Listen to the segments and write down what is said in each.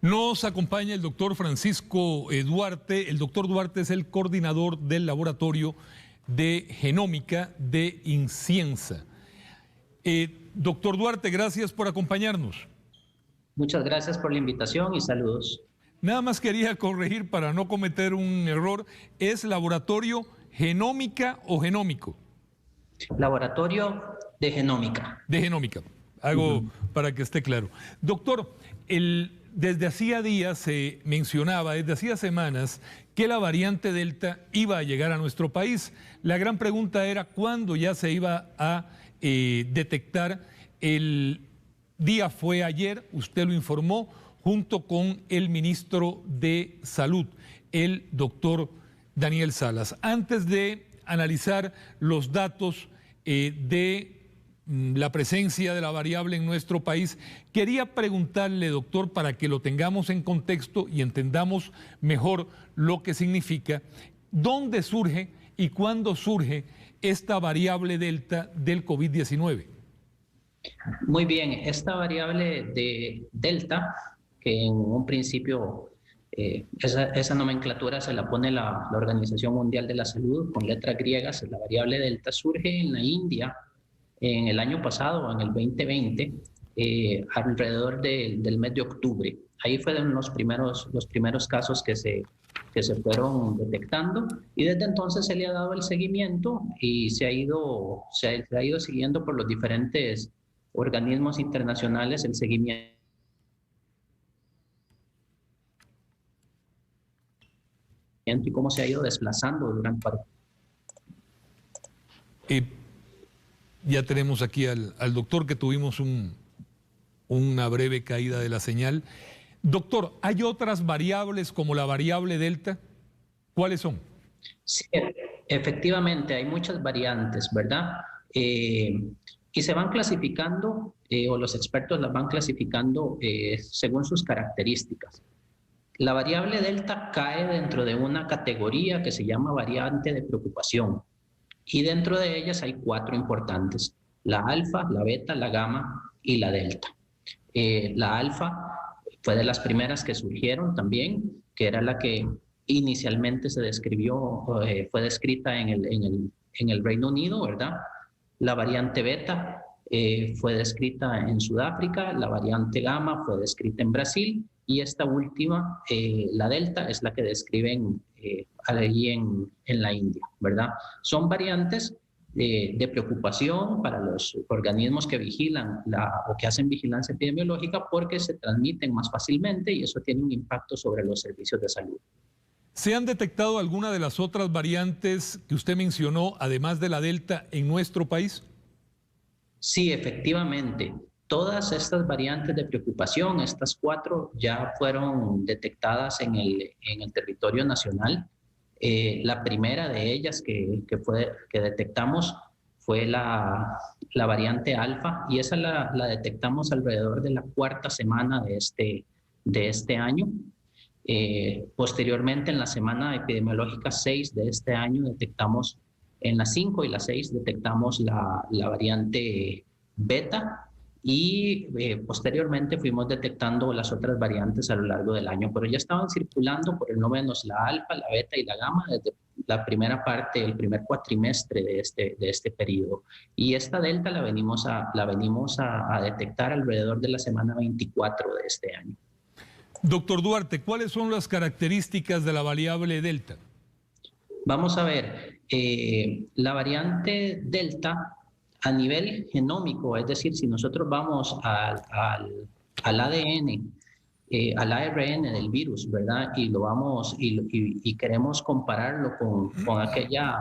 Nos acompaña el doctor Francisco Duarte. El doctor Duarte es el coordinador del laboratorio de genómica de INCIENSA. Doctor Duarte, gracias por acompañarnos. Muchas gracias por la invitación y saludos. Nada más quería corregir para no cometer un error. ¿Es laboratorio genómica o genómico? Laboratorio de genómica. De genómica. Hago para que esté claro. Doctor, desde hacía días se mencionaba, desde hacía semanas, que la variante Delta iba a llegar a nuestro país. La gran pregunta era cuándo ya se iba a detectar. El día fue ayer, usted lo informó, junto con el ministro de Salud, el doctor Daniel Salas. Antes de analizar los datos de la presencia de la variable en nuestro país, quería preguntarle, doctor, para que lo tengamos en contexto y entendamos mejor lo que significa, ¿dónde surge y cuándo surge esta variable Delta del COVID-19? Muy bien, esta variable de Delta, que en un principio esa nomenclatura se la pone la Organización Mundial de la Salud con letras griegas, la variable Delta surge en la India en el año pasado, en el 2020, alrededor del mes de octubre. Ahí fueron los primeros casos que se fueron detectando y desde entonces se le ha dado el seguimiento y se ha ido siguiendo por los diferentes organismos internacionales el seguimiento. Y cómo se ha ido desplazando durante... Ya tenemos aquí al doctor, que tuvimos una breve caída de la señal. Doctor, ¿hay otras variables como la variable Delta? ¿Cuáles son? Sí, efectivamente, hay muchas variantes, ¿verdad? Y se van clasificando, o los expertos las van clasificando según sus características. La variable Delta cae dentro de una categoría que se llama variante de preocupación. Y dentro de ellas hay 4 importantes: la alfa, la beta, la gamma y la delta. La alfa fue de las primeras que surgieron también, que era la que inicialmente se describió, fue descrita en el Reino Unido, ¿verdad? La variante beta fue descrita en Sudáfrica, la variante gamma fue descrita en Brasil y esta última, la delta, es la que describen allí en la India, ¿verdad? Son variantes de preocupación para los organismos que vigilan o que hacen vigilancia epidemiológica porque se transmiten más fácilmente y eso tiene un impacto sobre los servicios de salud. ¿Se han detectado alguna de las otras variantes que usted mencionó, además de la Delta, en nuestro país? Sí, efectivamente. Todas estas variantes de preocupación, estas 4, ya fueron detectadas en el territorio nacional. La primera de ellas que detectamos fue la variante alfa y esa la detectamos alrededor de la 4ª semana de este año. Posteriormente, en la semana epidemiológica 6 de este año, detectamos en la 5 y la 6 detectamos la variante beta y posteriormente fuimos detectando las otras variantes a lo largo del año, pero ya estaban circulando por lo menos la alfa, la beta y la gamma desde la primera parte, el primer cuatrimestre de este periodo. Y esta delta la venimos a detectar alrededor de la semana 24 de este año. Doctor Duarte, ¿cuáles son las características de la variable Delta? Vamos a ver, la variante Delta a nivel genómico, es decir, si nosotros vamos al ADN, al ARN del virus, ¿verdad? Y lo vamos y queremos compararlo con aquella,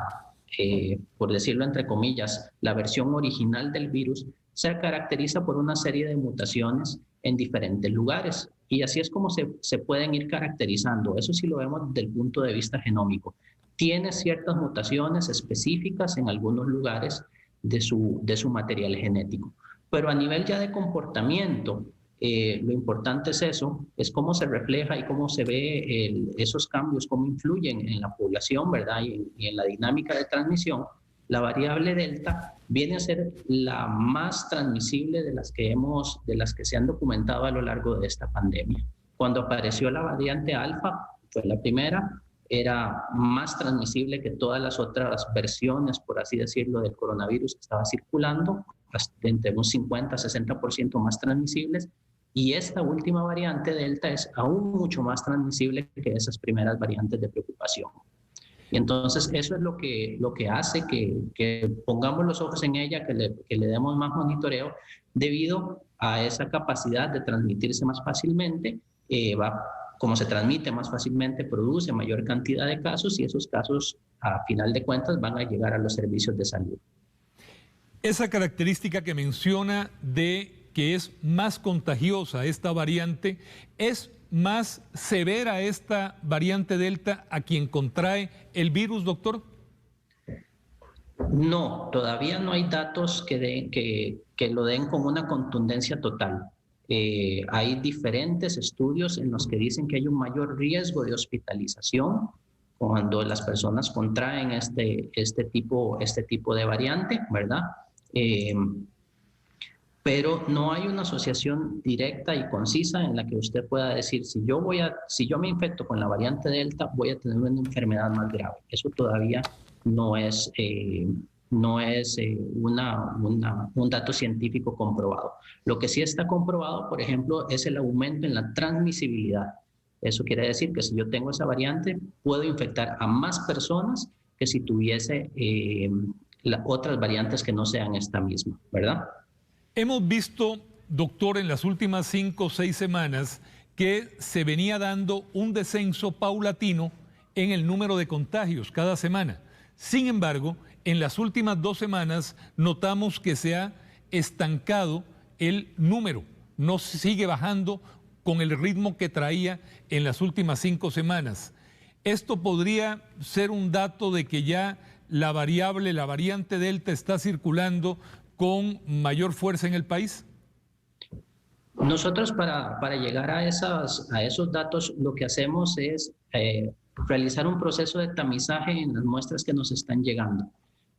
por decirlo entre comillas, la versión original del virus, se caracteriza por una serie de mutaciones en diferentes lugares. Y así es como se pueden ir caracterizando. Eso sí lo vemos desde el punto de vista genómico. Tiene ciertas mutaciones específicas en algunos lugares de su material genético. Pero a nivel ya de comportamiento, lo importante es eso, es cómo se refleja y cómo se ve esos cambios, cómo influyen en la población, ¿verdad? Y en la dinámica de transmisión. La variable Delta viene a ser la más transmisible de las que se han documentado a lo largo de esta pandemia. Cuando apareció la variante alfa, fue la primera, era más transmisible que todas las otras versiones, por así decirlo, del coronavirus que estaba circulando, hasta entre un 50-60% más transmisibles. Y esta última variante Delta es aún mucho más transmisible que esas primeras variantes de preocupación. Y entonces eso es lo que hace que pongamos los ojos en ella, que le demos más monitoreo, debido a esa capacidad de transmitirse más fácilmente. Como se transmite más fácilmente, produce mayor cantidad de casos, y esos casos, a final de cuentas, van a llegar a los servicios de salud. Esa característica que menciona de que es más contagiosa esta variante, ¿es más severa esta variante Delta a quien contrae el virus, doctor? No, todavía no hay datos que lo den con una contundencia total. Hay diferentes estudios en los que dicen que hay un mayor riesgo de hospitalización cuando las personas contraen este tipo de variante, ¿verdad? Pero no hay una asociación directa y concisa en la que usted pueda decir, si yo me infecto con la variante Delta, voy a tener una enfermedad más grave. Eso todavía no es un dato científico comprobado. Lo que sí está comprobado, por ejemplo, es el aumento en la transmisibilidad. Eso quiere decir que si yo tengo esa variante, puedo infectar a más personas que si tuviese otras variantes que no sean esta misma, ¿verdad? Hemos visto, doctor, en las últimas 5 o 6 semanas que se venía dando un descenso paulatino en el número de contagios cada semana. Sin embargo, en las últimas 2 semanas notamos que se ha estancado el número, no sigue bajando con el ritmo que traía en las últimas 5 semanas. ¿Esto podría ser un dato de que ya la variante Delta está circulando con mayor fuerza en el país? Nosotros para llegar a esos datos, lo que hacemos es realizar un proceso de tamizaje en las muestras que nos están llegando.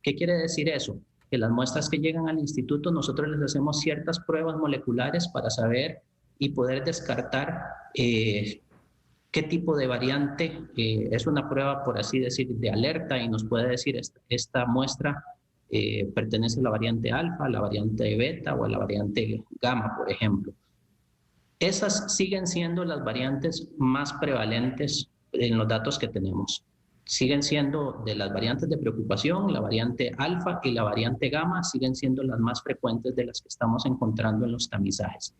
¿Qué quiere decir eso? Que las muestras que llegan al instituto, nosotros les hacemos ciertas pruebas moleculares para saber y poder descartar qué tipo de variante. Es una prueba, por así decir, de alerta, y nos puede decir esta muestra pertenece a la variante alfa, a la variante beta o a la variante gamma, por ejemplo. Esas siguen siendo las variantes más prevalentes en los datos que tenemos. Siguen siendo de las variantes de preocupación, la variante alfa y la variante gamma siguen siendo las más frecuentes de las que estamos encontrando en los tamizajes.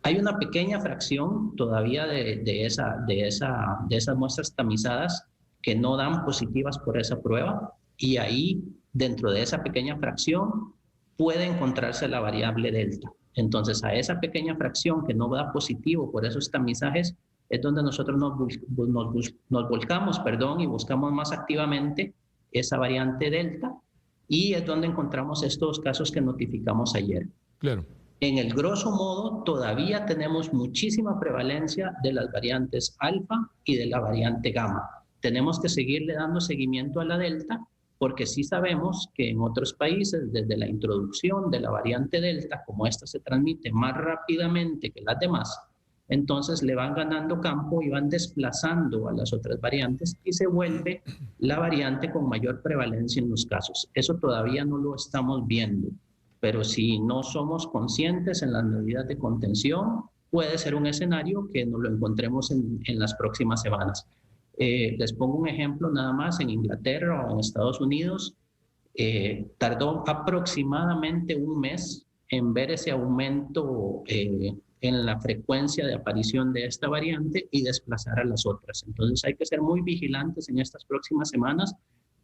Hay una pequeña fracción todavía de esas muestras tamizadas que no dan positivas por esa prueba, y ahí, dentro de esa pequeña fracción, puede encontrarse la variable Delta. Entonces, a esa pequeña fracción que no da positivo por esos tamizajes, es donde nosotros nos volcamos, y buscamos más activamente esa variante Delta, y es donde encontramos estos casos que notificamos ayer. Claro. En el grosso modo, todavía tenemos muchísima prevalencia de las variantes alfa y de la variante gamma. Tenemos que seguirle dando seguimiento a la Delta, porque sí sabemos que en otros países, desde la introducción de la variante Delta, como esta se transmite más rápidamente que las demás, entonces le van ganando campo y van desplazando a las otras variantes, y se vuelve la variante con mayor prevalencia en los casos. Eso todavía no lo estamos viendo, pero si no somos conscientes en las medidas de contención, puede ser un escenario que nos lo encontremos en las próximas semanas. Les pongo un ejemplo nada más. En Inglaterra o en Estados Unidos tardó aproximadamente un mes en ver ese aumento en la frecuencia de aparición de esta variante y desplazar a las otras. Entonces hay que ser muy vigilantes en estas próximas semanas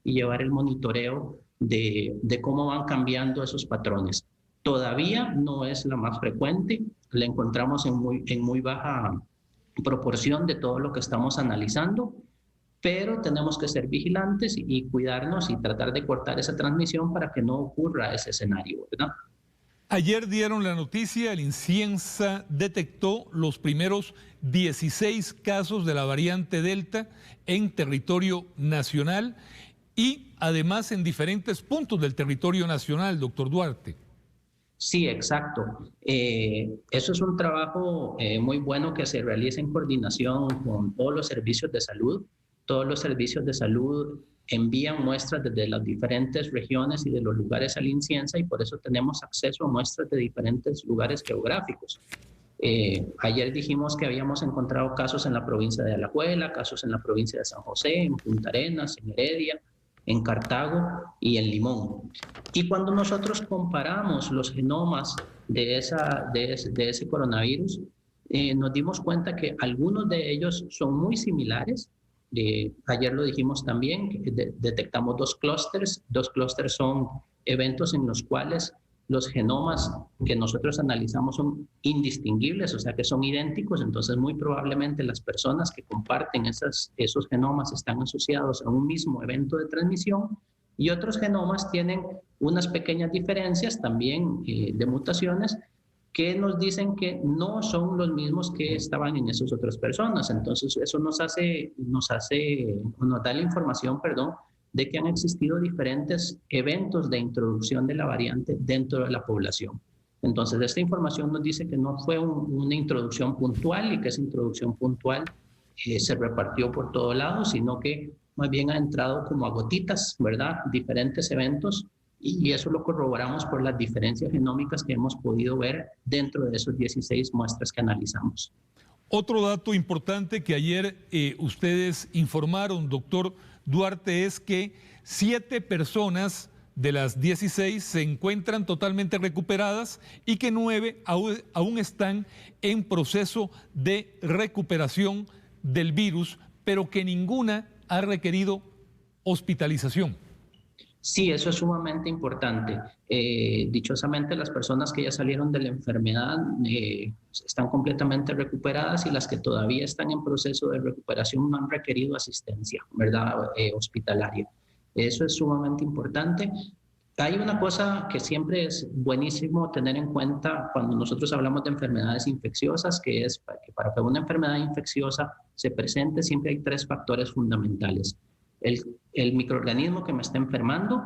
y llevar el monitoreo de cómo van cambiando esos patrones. Todavía no es la más frecuente, la encontramos en muy baja proporción de todo lo que estamos analizando, pero tenemos que ser vigilantes y cuidarnos y tratar de cortar esa transmisión para que no ocurra ese escenario, ¿verdad? Ayer dieron la noticia, el INCIENSA detectó los primeros 16 casos de la variante Delta en territorio nacional y además en diferentes puntos del territorio nacional, doctor Duarte. Sí, exacto. Eso es un trabajo muy bueno que se realiza en coordinación con todos los servicios de salud. Todos los servicios de salud envían muestras desde las diferentes regiones y de los lugares al INCIENSA y por eso tenemos acceso a muestras de diferentes lugares geográficos. Ayer dijimos que habíamos encontrado casos en la provincia de Alajuela, casos en la provincia de San José, en Punta Arenas, en Heredia, en Cartago y en Limón. Y cuando nosotros comparamos los genomas de ese coronavirus, nos dimos cuenta que algunos de ellos son muy similares. Ayer lo dijimos también, que detectamos dos clústeres. Dos clústeres son eventos en los cuales los genomas que nosotros analizamos son indistinguibles, o sea que son idénticos, entonces muy probablemente las personas que comparten esos genomas están asociados a un mismo evento de transmisión y otros genomas tienen unas pequeñas diferencias también de mutaciones que nos dicen que no son los mismos que estaban en esas otras personas. Entonces eso nos da la información, perdón, de que han existido diferentes eventos de introducción de la variante dentro de la población. Entonces, esta información nos dice que no fue una introducción puntual y que esa introducción puntual se repartió por todo lado, sino que más bien ha entrado como a gotitas, ¿verdad? Diferentes eventos y eso lo corroboramos por las diferencias genómicas que hemos podido ver dentro de esos 16 muestras que analizamos. Otro dato importante que ayer ustedes informaron, doctor Duarte, es que 7 personas de las 16 se encuentran totalmente recuperadas y que 9 aún están en proceso de recuperación del virus, pero que ninguna ha requerido hospitalización. Sí, eso es sumamente importante. Dichosamente, las personas que ya salieron de la enfermedad están completamente recuperadas y las que todavía están en proceso de recuperación no han requerido asistencia, ¿verdad? Hospitalaria. Eso es sumamente importante. Hay una cosa que siempre es buenísimo tener en cuenta cuando nosotros hablamos de enfermedades infecciosas, que es que para que una enfermedad infecciosa se presente siempre hay 3 factores fundamentales. El microorganismo que me está enfermando,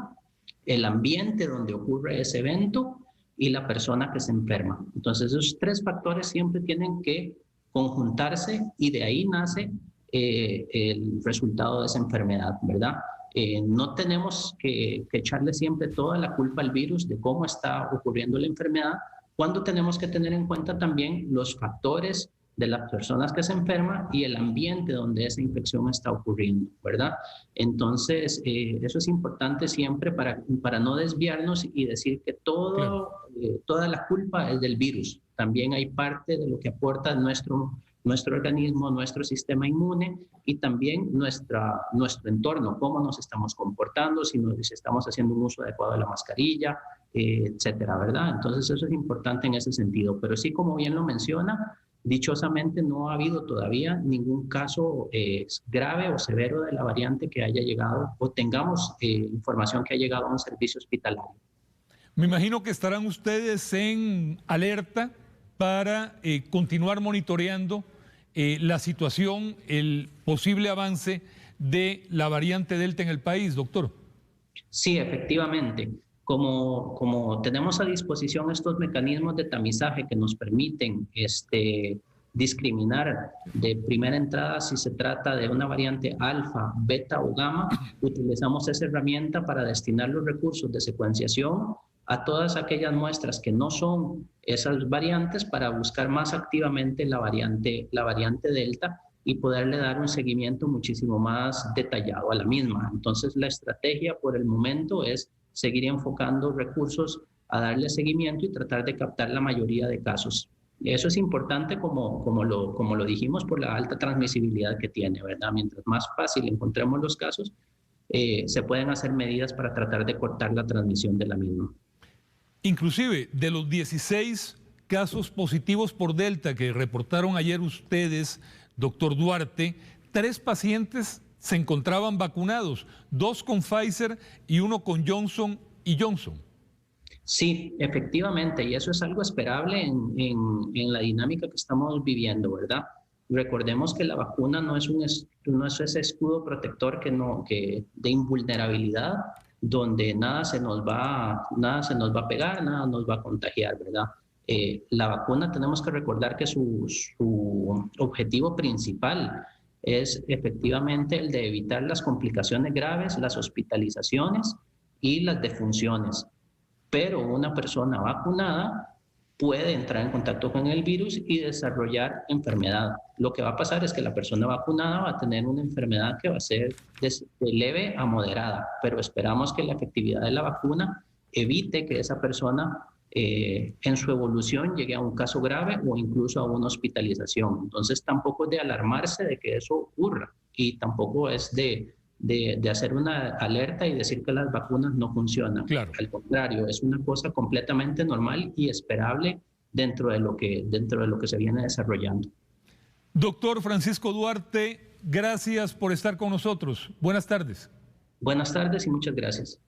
el ambiente donde ocurre ese evento y la persona que se enferma. Entonces, esos 3 factores siempre tienen que conjuntarse y de ahí nace el resultado de esa enfermedad, ¿verdad? No tenemos que echarle siempre toda la culpa al virus de cómo está ocurriendo la enfermedad, cuando tenemos que tener en cuenta también los factores de las personas que se enferman y el ambiente donde esa infección está ocurriendo, ¿verdad? Entonces, eso es importante siempre para no desviarnos y decir que toda la culpa es del virus. También hay parte de lo que aporta nuestro organismo, nuestro sistema inmune y también nuestro entorno, cómo nos estamos comportando, si estamos haciendo un uso adecuado de la mascarilla, etcétera, ¿verdad? Entonces, eso es importante en ese sentido. Pero sí, como bien lo menciona, dichosamente no ha habido todavía ningún caso grave o severo de la variante que haya llegado o tengamos información que ha llegado a un servicio hospitalario. Me imagino que estarán ustedes en alerta para continuar monitoreando la situación, el posible avance de la variante Delta en el país, doctor. Sí, efectivamente. Como tenemos a disposición estos mecanismos de tamizaje que nos permiten discriminar de primera entrada si se trata de una variante alfa, beta o gamma, utilizamos esa herramienta para destinar los recursos de secuenciación a todas aquellas muestras que no son esas variantes para buscar más activamente la variante Delta y poderle dar un seguimiento muchísimo más detallado a la misma. Entonces, la estrategia por el momento es seguir enfocando recursos a darle seguimiento y tratar de captar la mayoría de casos. Eso es importante como lo dijimos por la alta transmisibilidad que tiene, ¿verdad? Mientras más fácil encontremos los casos, se pueden hacer medidas para tratar de cortar la transmisión de la misma. Inclusive, de los 16 casos positivos por Delta que reportaron ayer ustedes, doctor Duarte, 3 pacientes se encontraban vacunados, 2 con Pfizer y 1 con Johnson & Johnson. Sí, efectivamente, y eso es algo esperable en la dinámica que estamos viviendo, ¿verdad? Recordemos que la vacuna no es ese escudo protector que de invulnerabilidad, donde nada se nos va a pegar, nada nos va a contagiar, ¿verdad? La vacuna tenemos que recordar que su objetivo principal es efectivamente el de evitar las complicaciones graves, las hospitalizaciones y las defunciones. Pero una persona vacunada puede entrar en contacto con el virus y desarrollar enfermedad. Lo que va a pasar es que la persona vacunada va a tener una enfermedad que va a ser de leve a moderada, pero esperamos que la efectividad de la vacuna evite que esa persona en su evolución llegue a un caso grave o incluso a una hospitalización. Entonces tampoco es de alarmarse de que eso ocurra y tampoco es de hacer una alerta y decir que las vacunas no funcionan. Claro. Al contrario, es una cosa completamente normal y esperable dentro de lo que se viene desarrollando. Doctor Francisco Duarte, gracias por estar con nosotros. Buenas tardes. Buenas tardes y muchas gracias.